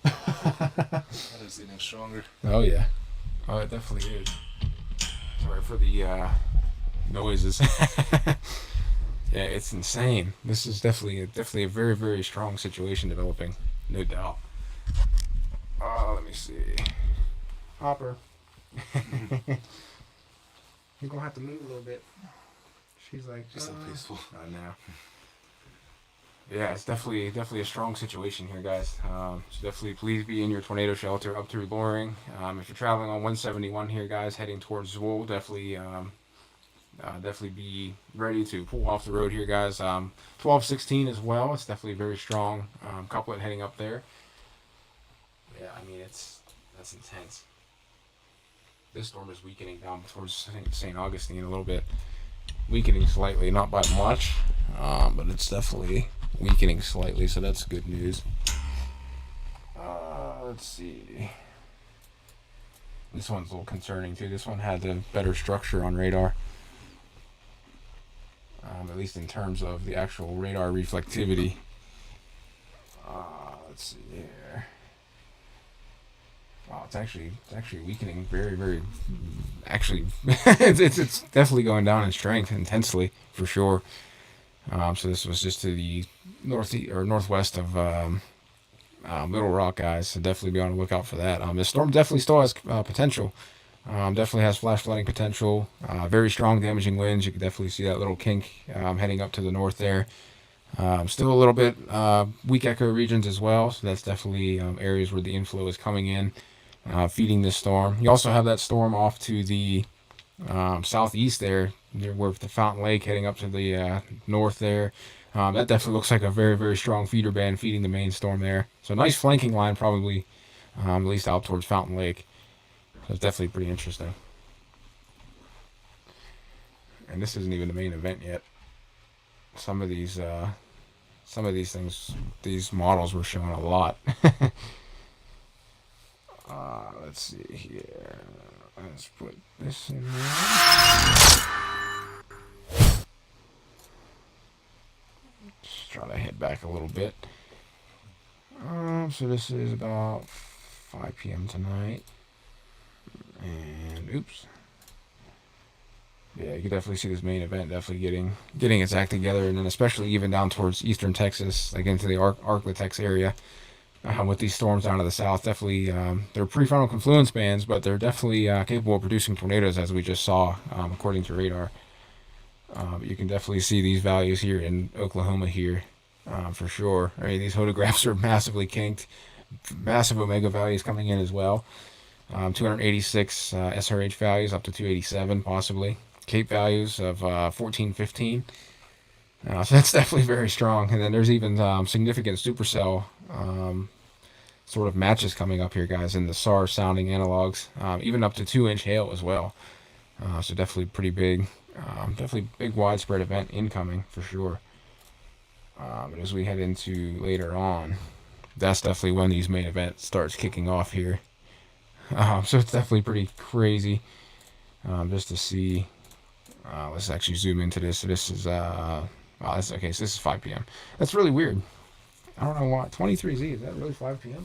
That is getting stronger. Oh yeah, oh it definitely is. Sorry for the noises. Yeah, it's insane. This is definitely a very, very strong situation developing, no doubt. Let me see. Hopper. You're gonna have to move a little bit. She's like, She's so peaceful. I know. Yeah, it's definitely a strong situation here, guys. So definitely please be in your tornado shelter up through Loring. If you're traveling on 171 here, guys, heading towards Zool, definitely be ready to pull off the road here, guys. 1216 as well. It's definitely very strong. Couplet heading up there. Yeah, I mean that's intense. This storm is weakening down towards St. Augustine a little bit. Weakening slightly, not by much, but it's definitely weakening slightly, so that's good news. Let's see. This one's a little concerning too. This one had the better structure on radar, at least in terms of the actual radar reflectivity. Let's see here. Wow, it's actually weakening very. Actually, it's definitely going down in strength intensely for sure. So this was just to the northwest of Little Rock, guys. So definitely be on the lookout for that. This storm definitely still has potential. Definitely has flash flooding potential. Very strong damaging winds. You can definitely see that little kink heading up to the north there. Still a little bit weak echo regions as well. So that's definitely areas where the inflow is coming in. Feeding this storm. You also have that storm off to the southeast there, near where the Fountain Lake heading up to the north there. That definitely looks like a very strong feeder band feeding the main storm there. So a nice flanking line probably, at least out towards Fountain Lake. So it's definitely pretty interesting. And this isn't even the main event yet. Some of these things, these models were showing a lot. Let's see here. Let's put this in there. Just try to head back a little bit. So this is about 5 p.m. tonight. And oops. Yeah, you can definitely see this main event definitely getting its act together, and then especially even down towards eastern Texas, like into the Arklatex area. With these storms down to the south, definitely they're prefrontal confluence bands, but they're definitely capable of producing tornadoes, as we just saw, according to radar. You can definitely see these values here in Oklahoma here, for sure. I mean, these photographs are massively kinked, massive omega values coming in as well. 286 SRH values up to 287 possibly. Cape values of 1415. So that's definitely very strong. And then there's even significant supercell sort of matches coming up here, guys, in the SAR sounding analogs, even up to 2-inch hail as well. So definitely pretty big, definitely big widespread event incoming for sure. But as we head into later on, that's definitely when these main events starts kicking off here. So it's definitely pretty crazy just to see. Let's actually zoom into this. So this is okay. So this is 5 p.m. That's really weird. I don't know why. 23Z, is that really 5 p.m.?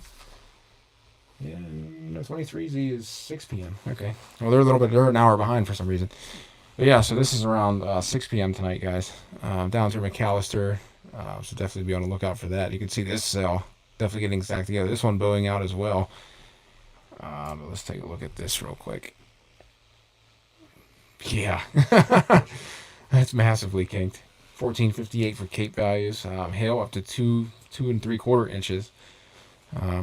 Yeah, no, 23Z is 6 p.m. Okay. Well, they're an hour behind for some reason. But yeah, so this is around 6 p.m. tonight, guys. Down through McAllister. So definitely be on the lookout for that. You can see this cell definitely getting stacked together. This one bowing out as well. But let's take a look at this real quick. Yeah. That's massively kinked. 1458 for Cape values. Hail up to 2 3/4 inches.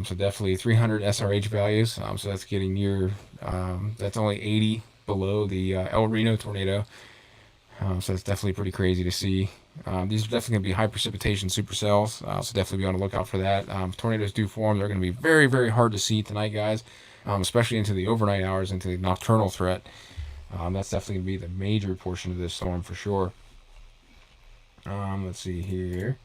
So definitely 300 SRH values. So that's getting near. That's only 80 below the El Reno tornado. So it's definitely pretty crazy to see. These are definitely going to be high precipitation supercells. So definitely be on the lookout for that. If tornadoes do form, they're going to be very hard to see tonight, guys. Especially into the overnight hours, into the nocturnal threat. That's definitely going to be the major portion of this storm for sure. Let's see here.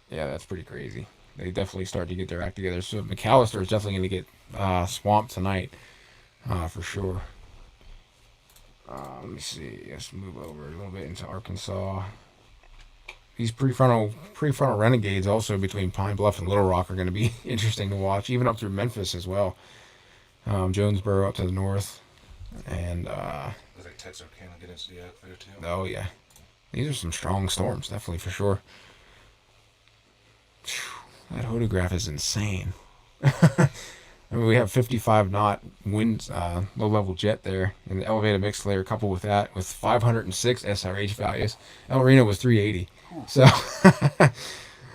Yeah, that's pretty crazy. They definitely start to get their act together. So McAllister is definitely going to get swamped tonight, for sure. Let me see. Let's move over a little bit into Arkansas. These prefrontal renegades also between Pine Bluff and Little Rock are going to be interesting to watch, even up through Memphis as well. Jonesboro up to the north, and Looks like Texarkana get into the act there too. Oh yeah, these are some strong storms, definitely for sure. That photograph is insane. I mean, we have 55 knot winds, low level jet there, and the elevated mixed layer coupled with that with 506 SRH values. El Reno was 380. So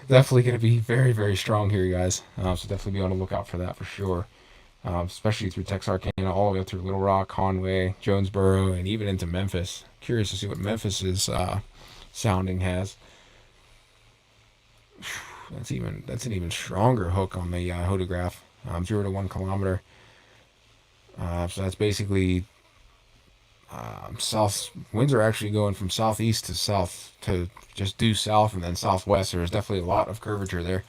definitely going to be very, very strong here, guys. So definitely be on the lookout for that for sure. Especially through Texarkana, all the way up through Little Rock, Conway, Jonesboro, and even into Memphis. Curious to see what Memphis's sounding has. That's an even stronger hook on the hodograph. 0 to 1 kilometer. So that's basically south. Winds are actually going from southeast to south to just due south and then southwest. There's definitely a lot of curvature there.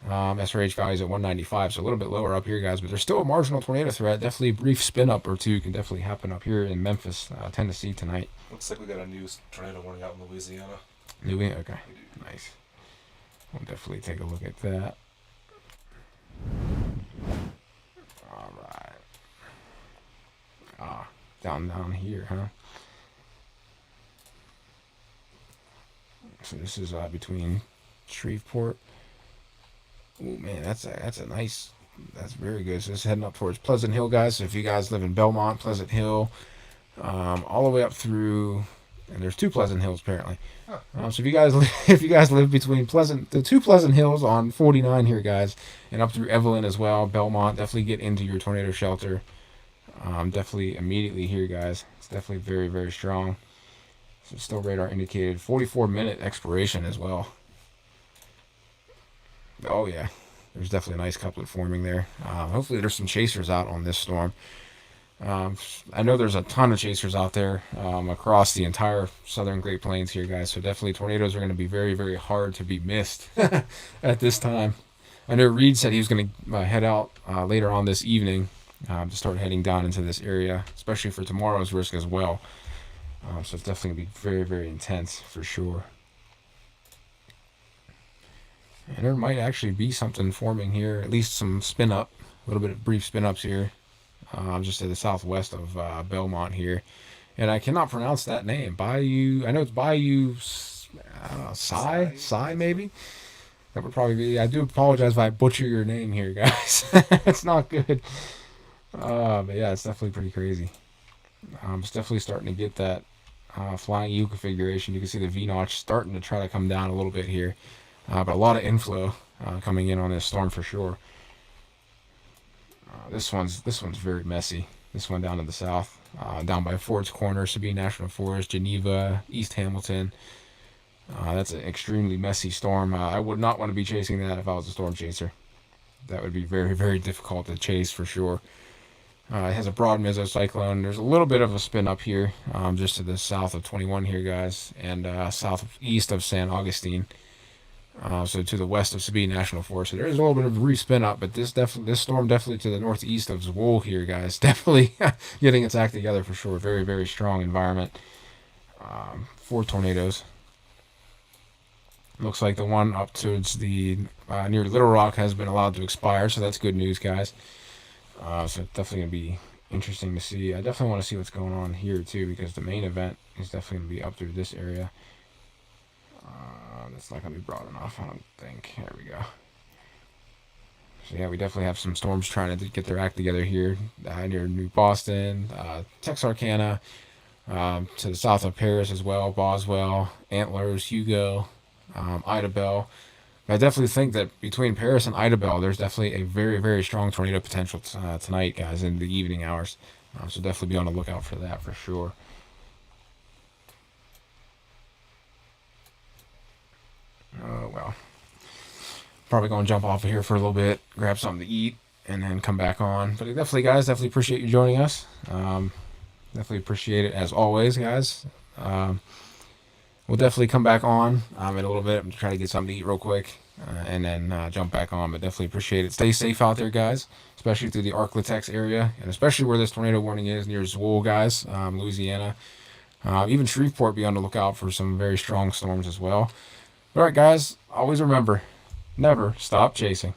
SRH values at 195, so a little bit lower up here, guys. But there's still a marginal tornado threat. Definitely a brief spin up or two can definitely happen up here in Memphis, Tennessee tonight. Looks like we got a new tornado warning out in Louisiana. Do we? Okay, nice. We'll definitely take a look at that. All right. Down here, huh? So this is between Shreveport. Oh man, that's a nice. That's very good. So it's heading up towards Pleasant Hill, guys. So if you guys live in Belmont, Pleasant Hill, all the way up through, and there's 2 Pleasant Hills apparently. So if you guys live between the 2 Pleasant Hills on 49 here, guys, and up through Evelyn as well, Belmont, definitely get into your tornado shelter. Definitely immediately here, guys. It's definitely very, very strong. So still radar indicated 44-minute expiration as well. Oh yeah, there's definitely a nice couplet forming there. Hopefully there's some chasers out on this storm. I know there's a ton of chasers out there across the entire southern Great Plains here, guys. So definitely tornadoes are going to be very, very hard to be missed at this time. I know Reed said he was going to head out later on this evening to start heading down into this area, especially for tomorrow's risk as well. So it's definitely going to be very, very intense for sure. And there might actually be something forming here, at least some spin up, a little bit of brief spin ups here, just to the southwest of Belmont here. And I cannot pronounce that name. Bayou, I know it's Bayou, Sai maybe? That would probably be, I do apologize if I butcher your name here, guys. It's not good. But yeah, it's definitely pretty crazy. It's definitely starting to get that flying U configuration. You can see the V-notch starting to try to come down a little bit here. But a lot of inflow coming in on this storm for sure. This one's very messy. This one down to the south, down by Ford's Corner, Sabine National Forest, Geneva, East Hamilton. That's an extremely messy storm. I would not want to be chasing that if I was a storm chaser. That would be very, very difficult to chase for sure. It has a broad mesocyclone. There's a little bit of a spin up here, just to the south of 21 here, guys, and southeast of San Augustine. So to the west of Sabine National Forest. So there's a little bit of re-spin up, but this storm definitely to the northeast of Zwolle here, guys. Definitely getting its act together for sure. Very, very strong environment for tornadoes. Looks like the one up towards the near Little Rock has been allowed to expire, so that's good news, guys. So it's definitely going to be interesting to see. I definitely want to see what's going on here too, because the main event is definitely going to be up through this area. That's not going to be broad enough, I don't think. There we go. So yeah, we definitely have some storms trying to get their act together here near New Boston, Texarkana, to the south of Paris as well, Boswell, Antlers, Hugo, Idabel. But I definitely think that between Paris and Idabel, there's definitely a very, very strong tornado potential tonight, guys, in the evening hours. So definitely be on the lookout for that for sure. Oh, well. Probably going to jump off of here for a little bit, grab something to eat, and then come back on. But definitely, guys, definitely appreciate you joining us. Definitely appreciate it as always, guys. We'll definitely come back on in a little bit. I'm going to try to get something to eat real quick and then jump back on. But definitely appreciate it. Stay safe out there, guys, especially through the Arklatex area, and especially where this tornado warning is near Zwolle, guys, Louisiana. Even Shreveport, be on the lookout for some very strong storms as well. All right, guys, always remember, never stop chasing.